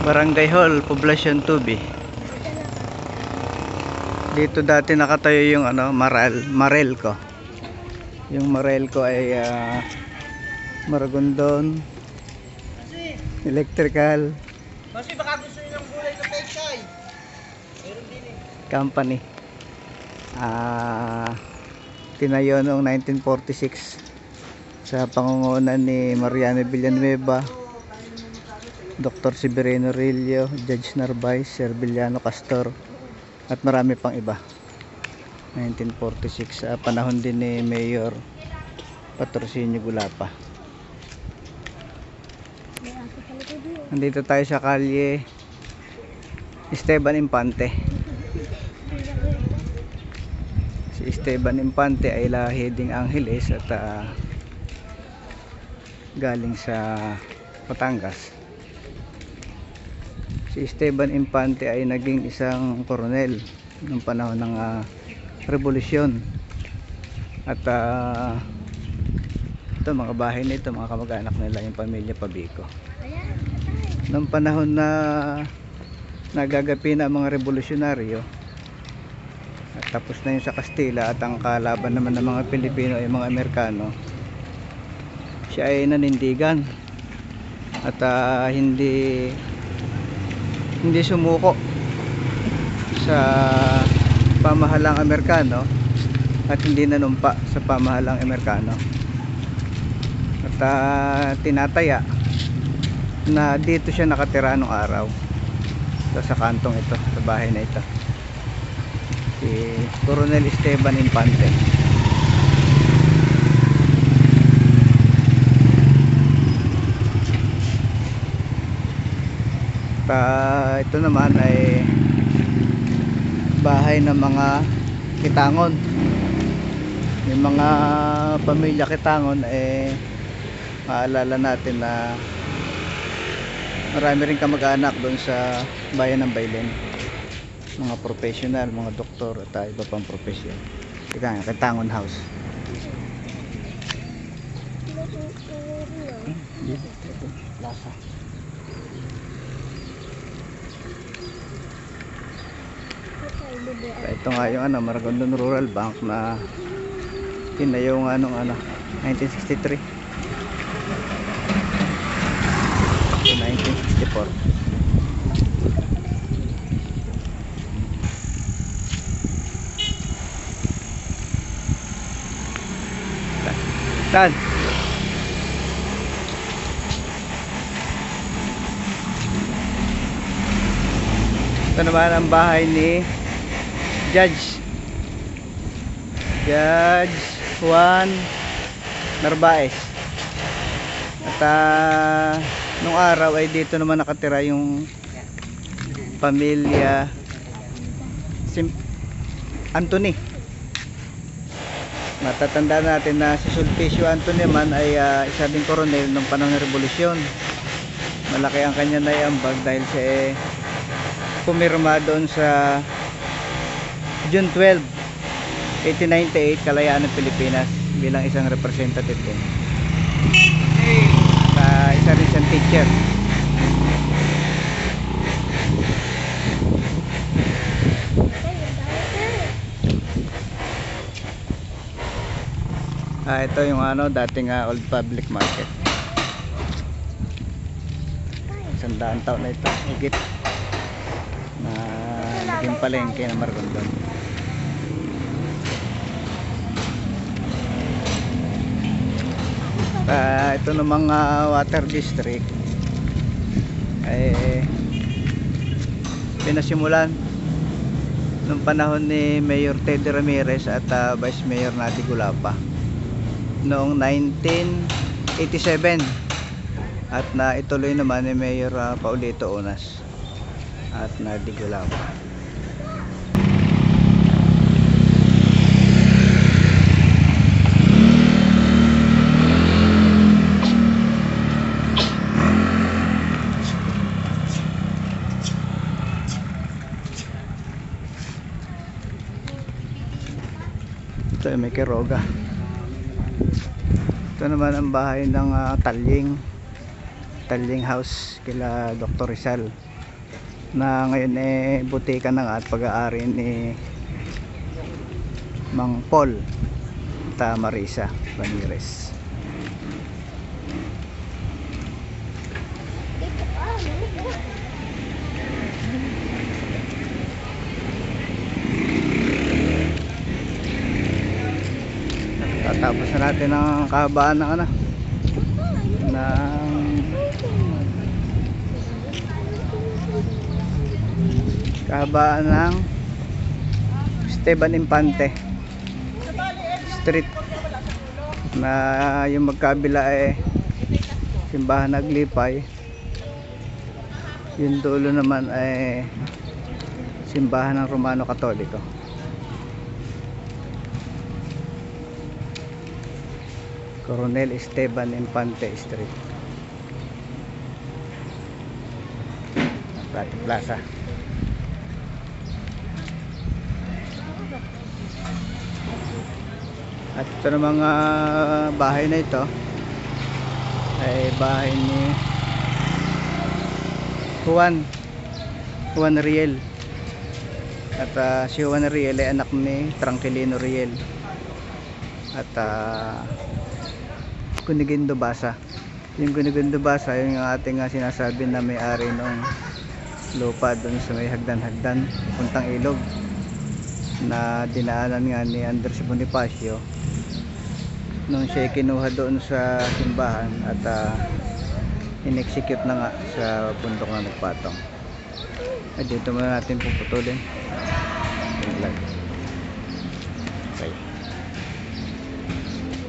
Barangay Hall, Poblacion Tubi. Dito dati nakatayo yung Marelco. Yung Marelco ay Maragondon Electrical Kasi baka gusto nyo ng gulay sa Pechay. Meron din eh. Company. Tinayo noong 1946 sa pangunguna ni Mariano Villanueva, Dr. Severino Rillo, Judge Narvaez, Serviliano Castor at marami pang iba. 1946 panahon din ni Mayor Patrocinio Gulapa. Nandito tayo sa kalye Esteban Infante. Si Esteban Infante ay lahi ding Angeles at galing sa Batangas. Si Esteban Infante ay naging isang koronel noong panahon ng revolusyon. At ito mga bahay nito, mga kamag-anak nila, yung pamilya Pabico. Noong panahon na nagagapi na ang mga revolusyonaryo at tapos na yung sa Kastila at ang kalaban naman ng mga Pilipino ay mga Amerikano, siya ay nanindigan at hindi sumuko sa pamahalang Amerikano at hindi nanumpa sa pamahalang Amerikano at tinataya na dito siya nakatira nung araw sa kantong ito, sa bahay na ito, si Coronel Esteban Infante. Ito naman ay bahay ng mga Kitangon. Yung mga pamilya Kitangon maalala natin na marami rin kamag-anak doon sa bayan ng Bailen, mga professional, mga doktor at iba pang profesyon. Kitangon House. Plaza. Ito nga yung Maragondon Rural Bank na tinayo nga nung 1963 to 1964. Saan? Ito naman ang bahay ni Judge Juan Narvaez. At nung araw ay dito naman nakatira yung pamilya Anthony. Matatanda natin na si Sulpicio Anthony man ay isa ding koronel nung panahon ng revolusyon. Malaki ang kanya naiambag dahil siya pumirma doon sa June 12, 1898, kalayaan ng Pilipinas bilang isang representative din. Isa rin siyang teacher. Ito yung dating Old Public Market. 100 taon na ito, higit na naging palengke ng Maragondon. Ito namang water district ay pinasimulan nung panahon ni Mayor Teddy Ramirez at Vice Mayor Nati Gulapa noong 1987 at naituloy naman ni Mayor Paulito Unas at Nati Gulapa. Ito may Quiroga. Ito naman ang bahay ng Talying House kila Dr. Rizal. na ngayon butika na nga at pag-aari ni Mang Paul at Marisa Ramirez. Tatapos na natin ang kahabaan ng kahabaan ng Esteban Infante Street, na yung magkabila simbahan Aglipay, yung dulo naman simbahan ng Romano Katoliko. Coronel Esteban Infante Street, Plaza. At ito na mga bahay na ito ay bahay ni Juan Riel. At si Juan Riel ay anak ni Tranquilino Riel at Cuniguindo Basa. Yung Cuniguindo Basa yung ating sinasabi na may-ari ng lupa doon sa may hagdan-hagdan puntang ilog na dinaanan nga ni Andres Bonifacio nung siya kinuha doon sa simbahan at in-execute na nga sa bundok na nagpatong. At dito muna natin puputulin.